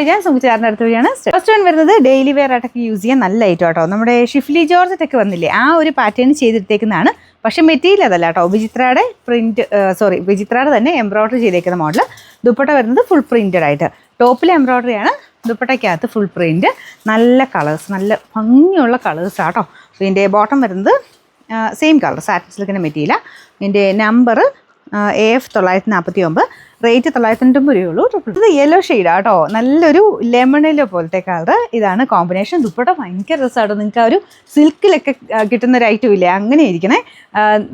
ഞാൻ സുമിച്ചാറിൻ്റെ അടുത്ത് വഴിയാണ്. ഫസ്റ്റ് വൺ വരുന്നത് ഡെയിലി വെയർ ആയിട്ടൊക്കെ യൂസ് ചെയ്യാൻ നല്ല ഐറ്റം കേട്ടോ. നമ്മുടെ ഷിഫ്ലി ജോർജറ്റൊക്കെ വന്നില്ലേ, ആ ഒരു പാറ്റേൺ ചെയ്തെടുത്തേക്കുന്നതാണ്. പക്ഷേ മെറ്റീരിയൽ അതല്ല കേട്ടോ, വിചിത്രയുടെ വിചിത്രയുടെ തന്നെ എംബ്രോയ്ഡറി ചെയ്തേക്കുന്ന മോഡൽ. ദുപ്പട്ട വരുന്നത് ഫുൾ പ്രിൻറ്റഡ് ആയിട്ട്, ടോപ്പിൽ എംബ്രോയ്ഡറി ആണ്, ദുപ്പട്ടയ്ക്കകത്ത് ഫുൾ പ്രിൻറ്റ്. നല്ല കളേഴ്സ്, നല്ല ഭംഗിയുള്ള കളേഴ്സാണ് കേട്ടോ. ഇതിൻ്റെ ബോട്ടം വരുന്നത് സെയിം കളർ സാറ്റിൻ സിൽക്കിൻ്റെ മെറ്റീരിയലാണ്. ഇതിൻ്റെ നമ്പർ AF 949, റേറ്റ് 990 രൂപയുള്ളൂ. ഇത് യെല്ലോ ഷെയ്ഡാണ് കേട്ടോ, നല്ലൊരു ലെമണിലോ പോലത്തെ കളർ. ഇതാണ് കോമ്പിനേഷൻ. ദുപ്പട്ട ഭയങ്കര രസമാട്ടോ. നിങ്ങൾക്ക് ആ ഒരു സിൽക്കിലൊക്കെ കിട്ടുന്ന ഒരു ഐറ്റം ഇല്ലേ, അങ്ങനെ ഇരിക്കണേ.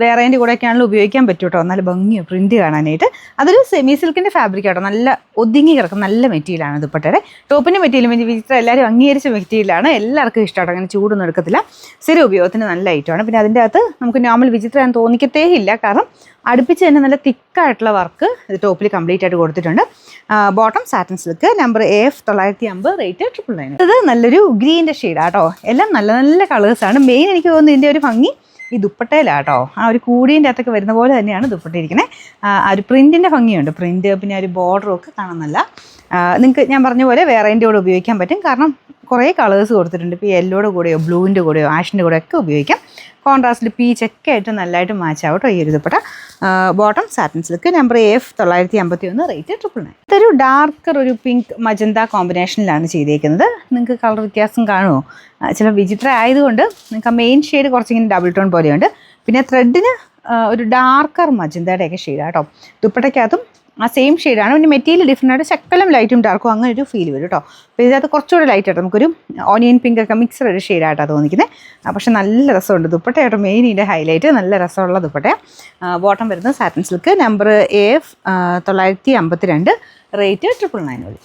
വേറെ അതിൻ്റെ കൂടെയൊക്കെ ആണെങ്കിലും ഉപയോഗിക്കാൻ പറ്റും കേട്ടോ. നല്ല ഭംഗിയോ പ്രിൻറ്റ് കാണാനായിട്ട്. അതൊരു സെമി സിൽക്കിൻ്റെ ഫാബ്രിക് കേട്ടോ, നല്ല ഒതുങ്ങി കിടക്കുന്ന നല്ല മെറ്റീരിയലാണ് ദുപ്പട്ടയുടെ. ടോപ്പിൻ്റെ മെറ്റീരിയൽ വിചിത്ര എല്ലാവരും അംഗീകരിച്ച മെറ്റീരിയലാണ്, എല്ലാവർക്കും ഇഷ്ടമാട്ടോ. അങ്ങനെ ചൂടൊന്നും എടുക്കത്തില്ല, സ്ഥിര ഉപയോഗത്തിന് നല്ല ഐറ്റമാണ്. പിന്നെ അതിൻ്റെ അകത്ത് നമുക്ക് നോർമൽ വിചിത്ര ഞാൻ തോന്നിക്കത്തേ ഇല്ല, കാരണം അടുപ്പിച്ച് തന്നെ നല്ല തിക്കായിട്ടുള്ള വർക്ക് ഇത് ടോപ്പിൽ കംപ്ലീറ്റ് ആയിട്ട് കൊടുത്തിട്ടുണ്ട്. Bottom satin silk, number AF 950, rate 999. ഇത് നല്ലൊരു ഗ്രീൻ്റെ ഷെയ്ഡാണ് കേട്ടോ. എല്ലാം നല്ല നല്ല കളേഴ്സാണ്. മെയിൻ എനിക്ക് തോന്നുന്നു ഇതിൻ്റെ ഒരു ഭംഗി ഈ ദുപ്പട്ടയിലാട്ടോ. ആ ഒരു കൂടിൻ്റെ അകത്തൊക്കെ വരുന്ന പോലെ തന്നെയാണ് ദുപ്പട്ട ഇരിക്കുന്നത്. ആ ഒരു പ്രിൻറ്റിൻ്റെ ഭംഗിയുണ്ട്, പ്രിൻറ്റ് പിന്നെ ഒരു ബോർഡറും ഒക്കെ കാണാൻ നല്ല. നിങ്ങൾക്ക് ഞാൻ പറഞ്ഞ പോലെ വേറെ അതിൻ്റെ കൂടെ ഉപയോഗിക്കാൻ പറ്റും, കാരണം കുറേ കളേഴ്സ് കൊടുത്തിട്ടുണ്ട്. ഇപ്പോൾ യെല്ലോയുടെ കൂടെയോ ബ്ലൂവിൻ്റെ കൂടെയോ ആഷിൻ്റെ കൂടെയോ ഒക്കെ ഉപയോഗിക്കാം. കോൺട്രാസ്റ്റിൽ പീച്ചൊക്കെ ആയിട്ട് നല്ലതായിട്ട് മാച്ച് ആവട്ടോ ഈ ഒരു dupatta. Bottom satin silk, number AF 951, rate 999. ഇതൊരു ഡാർക്കർ ഒരു പിങ്ക് മജന്ത കോമ്പിനേഷനിലാണ് ചെയ്തേക്കുന്നത്. നിങ്ങൾക്ക് കളർ വ്യത്യാസം കാണുമോ? ചില വിചിത്ര ആയതുകൊണ്ട് നിങ്ങൾക്ക് ആ മെയിൻ ഷെയ്ഡ് കുറച്ചിങ്ങനെ ഡബിൾ ടോൺ പോലെയുണ്ട്. പിന്നെ ത്രെഡിന് ഒരു ഡാർക്കർ മജന്തയുടെയൊക്കെ ഷെയ്ഡാണ് കേട്ടോ. ദുപ്പട്ടയ്ക്കകത്തും ആ സെയിം ഷെയ്ഡാണ്. പിന്നെ മെറ്റീരിയൽ ഡിഫറെൻ്റ് ആയിട്ട് ശക്കലം ലൈറ്റും ഡാർക്കും അങ്ങനെ ഒരു ഫീൽ വരും കേട്ടോ. അപ്പോൾ ഇതിനകത്ത് കുറച്ചുകൂടെ ലൈറ്റ് ആയിട്ട് നമുക്കൊരു ഓണിയൻ പിങ്ക് ഒക്കെ മിക്സഡ് ഒരു ഷെയ്ഡായിട്ടാണ് തോന്നിക്കുന്നത്. പക്ഷേ നല്ല രസമുണ്ട് ദുപ്പട്ടയായിട്ട്. മെയിൻ ഇതിൻ്റെ ഹൈലൈറ്റ് നല്ല രസമുള്ള ദുപ്പട്ടയാണ്. ബോട്ടം വരുന്നത് satin silk, number AF 952, rate 999.